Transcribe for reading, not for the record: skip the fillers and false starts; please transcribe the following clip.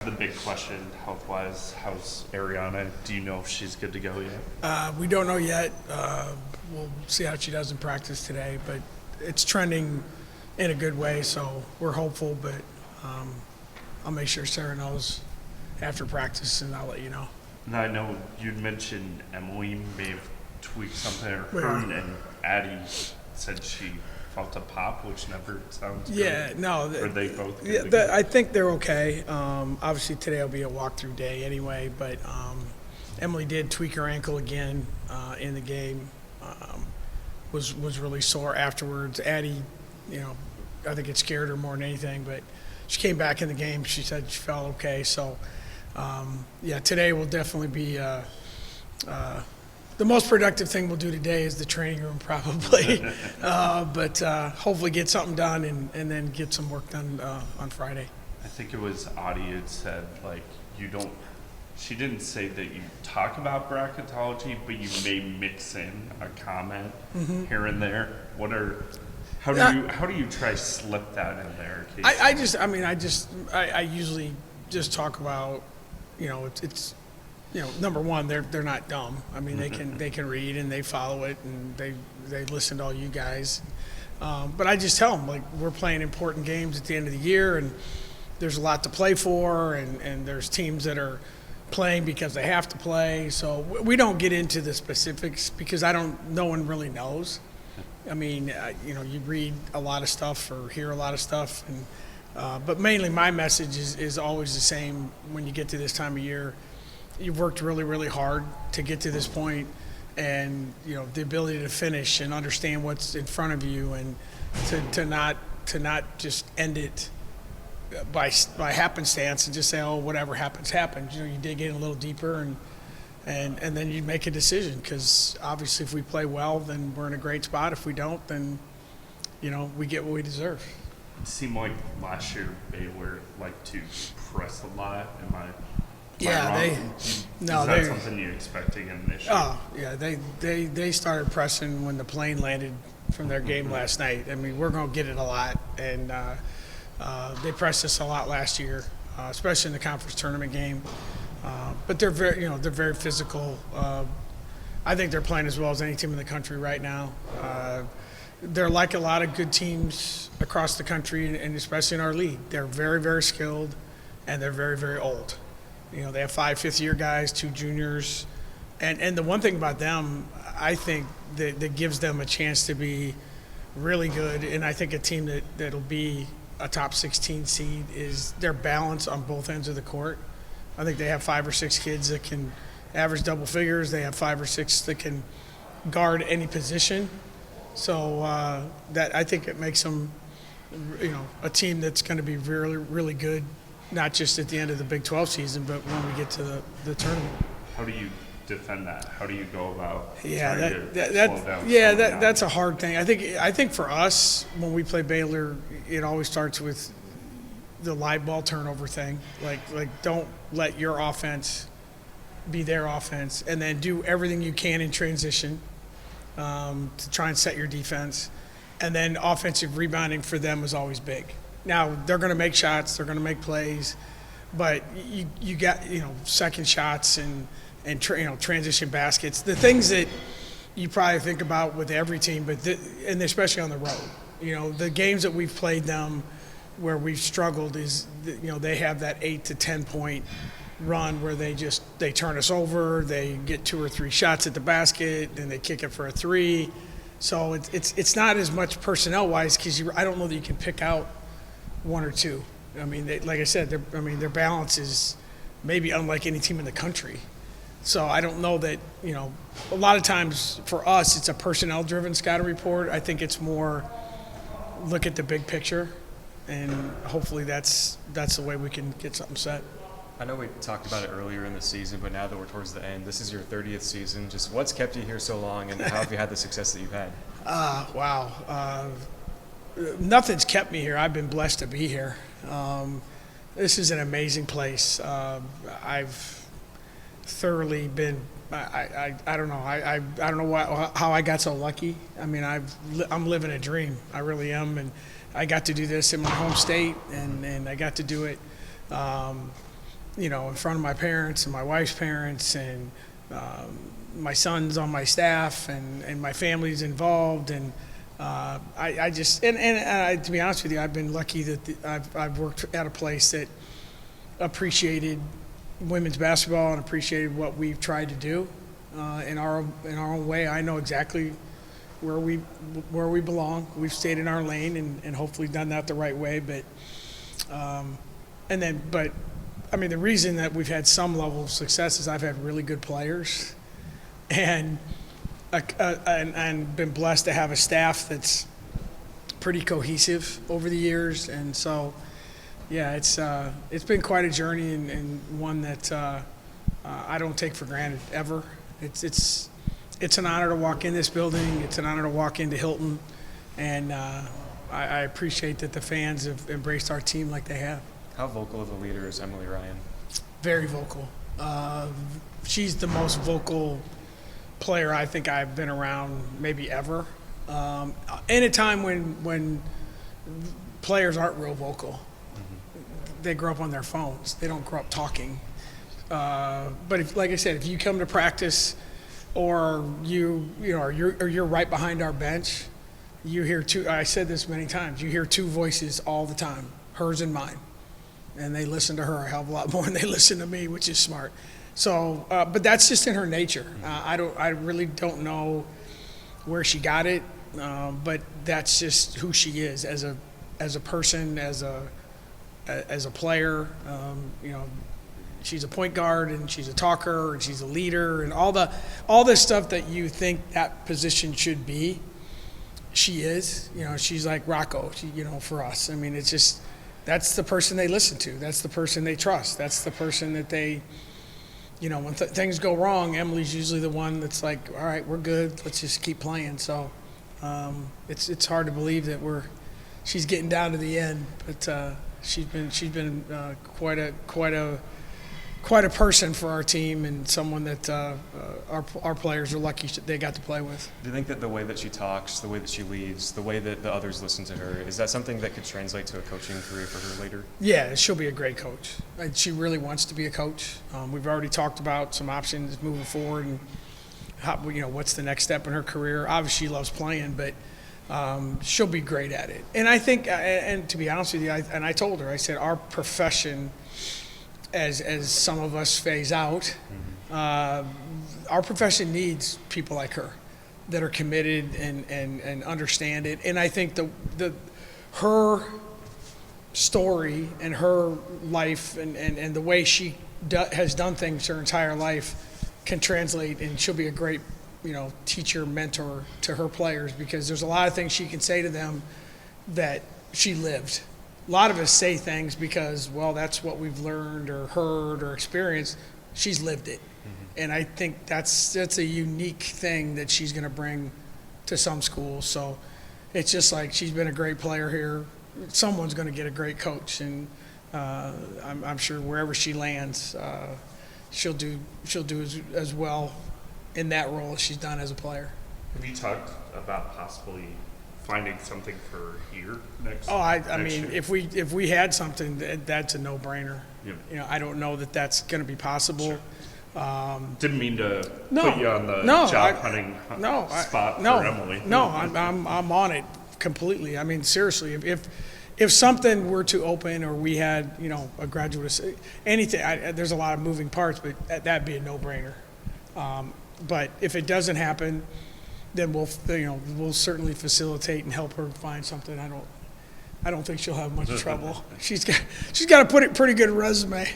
The big question, health-wise, how's Ariana? Do you know if she's good to go yet? We don't know yet. We'll see how she does in practice today, but it's trending in a good way, so we're hopeful, but I'll make sure Sarah knows after practice, and I'll let you know. Now, I know you'd mentioned Emily may have tweaked something, or her Yeah. and Addie said she felt a pop, which never sounds good. Yeah, no. Are they both good Yeah, to go? I think they're okay. Obviously, today will be a walkthrough day anyway, but Emily did tweak her ankle again in the game. Was really sore afterwards. Addie, I think it scared her more than anything, but she came back in the game. She said she felt okay. So, today will definitely be the most productive thing we'll do today is the training room probably. But hopefully get something done and then get some work done on Friday. I think it was Audie had said, like, you don't, she didn't say that you talk about bracketology, but you may mix in a comment here and there. How do you try slip that in there? I usually just talk about, it's number one, they're not dumb. I mean, they can read and they follow it and they listen to all you guys. But I just tell them, like, we're playing important games at the end of the year and there's a lot to play for and there's teams that are playing because they have to play. So we don't get into the specifics because no one really knows. I mean, you read a lot of stuff or hear a lot of stuff, but mainly my message is always the same when you get to this time of year. You've worked really, really hard to get to this point, and the ability to finish and understand what's in front of you, and to not just end it by happenstance and just say, oh, whatever happens. You dig in a little deeper and then you make a decision, because obviously if we play well, then we're in a great spot. If we don't, then we get what we deserve. It seemed like last year Baylor liked to press a lot. Am I wrong? Is that something you expect again this year? Oh yeah, they started pressing when the plane landed from their game last night. I mean, we're going to get it a lot, and they pressed us a lot last year, especially in the conference tournament game. But they're very physical. I think they're playing as well as any team in the country right now. They're like a lot of good teams across the country, and especially in our league. They're very, very skilled, and they're very, very old. They have 5 fifth-year guys, 2 juniors, and the one thing about them, I think that gives them a chance to be really good, and I think a team that'll be a top 16 seed is their balance on both ends of the court. I think they have 5 or 6 kids that can average double figures. They have 5 or 6 that can guard any position. So that I think it makes them, a team that's going to be really, really good, not just at the end of the Big 12 season, but when we get to the tournament. How do you defend that? How do you go about that's a hard thing. I think for us, when we play Baylor, it always starts with the live ball turnover thing. Like don't let your offense be their offense, and then do everything you can in transition to try and set your defense. And then offensive rebounding for them is always big. Now, they're going to make shots, they're going to make plays, but you got, second shots and transition baskets, the things that you probably think about with every team, and especially on the road. The games that we've played them where we've struggled is, they have that 8 to 10 point run where they turn us over, they get 2 or 3 shots at the basket, and they kick it for a 3. So it's not as much personnel-wise, because I don't know that you can pick out 1 or 2. I mean, like I said, their balance is maybe unlike any team in the country. So I don't know that, a lot of times for us, it's a personnel-driven scouting report. I think it's more look at the big picture, and hopefully that's the way we can get something set. I know we talked about it earlier in the season, but now that we're towards the end, this is your 30th season. Just what's kept you here so long, and how have you had the success that you've had? Wow. Nothing's kept me here. I've been blessed to be here. This is an amazing place. I've thoroughly been. I don't know. I don't know how I got so lucky. I mean, I'm living a dream. I really am, and I got to do this in my home state, and I got to do it in front of my parents and my wife's parents and my son's on my staff and my family's involved. And I just, to be honest with you, I've been lucky that I've worked at a place that appreciated women's basketball and appreciated what we've tried to do in our own way. I know exactly where we belong. We've stayed in our lane and hopefully done that the right way. But I mean, the reason that we've had some level of success is I've had really good players, and been blessed to have a staff that's pretty cohesive over the years. And so, yeah, it's been quite a journey and one that I don't take for granted ever. It's an honor to walk in this building. It's an honor to walk into Hilton, and I appreciate that the fans have embraced our team like they have. How vocal of a leader is Emily Ryan? Very vocal. She's the most vocal player I think I've been around maybe ever. In a time when players aren't real vocal. They grow up on their phones. They don't grow up talking. But like I said, if you come to practice or you're right behind our bench, you hear I said this many times, you hear two voices all the time, hers and mine. And they listen to her a hell of a lot more than they listen to me, which is smart. So, but that's just in her nature. I really don't know where she got it, but that's just who she is as a person, as a player. She's a point guard and she's a talker and she's a leader and all the stuff that you think that position should be. She is. She's like Rocco. For us. I mean, it's just. That's the person they listen to. That's the person they trust. That's the person that they, when things go wrong, Emily's usually the one that's like, all right, we're good. Let's just keep playing. So it's hard to believe that she's getting down to the end, but she's been quite a person for our team and someone that our players are lucky they got to play with. Do you think that the way that she talks, the way that she leads, the way that the others listen to her, is that something that could translate to a coaching career for her later? Yeah, she'll be a great coach. She really wants to be a coach. We've already talked about some options moving forward and how, what's the next step in her career. Obviously, she loves playing, but she'll be great at it. And I think, and to be honest with you, I told her, I said, our profession, as some of us phase out, our profession needs people like her that are committed and understand it. And I think her story and her life and the way she has done things her entire life can translate, and she'll be a great teacher, mentor to her players, because there's a lot of things she can say to them that she lived. A lot of us say things because, well, that's what we've learned or heard or experienced. She's lived it. And I think that's a unique thing that she's going to bring to some schools. So it's just like she's been a great player here. Someone's going to get a great coach, and I'm sure wherever she lands, she'll do as well in that role as she's done as a player. Have you talked about possibly finding something for here next? Oh, I next mean, year? if we had something, that's a no-brainer. Yeah. I don't know that that's going to be possible. Sure. Didn't mean to No, put you on the no, job hunting spot for Emily. No, I'm on it completely. I mean, seriously, if something were to open, or we had a graduate, anything, there's a lot of moving parts, but that'd be a no-brainer. But if it doesn't happen, then we'll certainly facilitate and help her find something. I don't think she'll have much trouble. She's got a pretty good resume.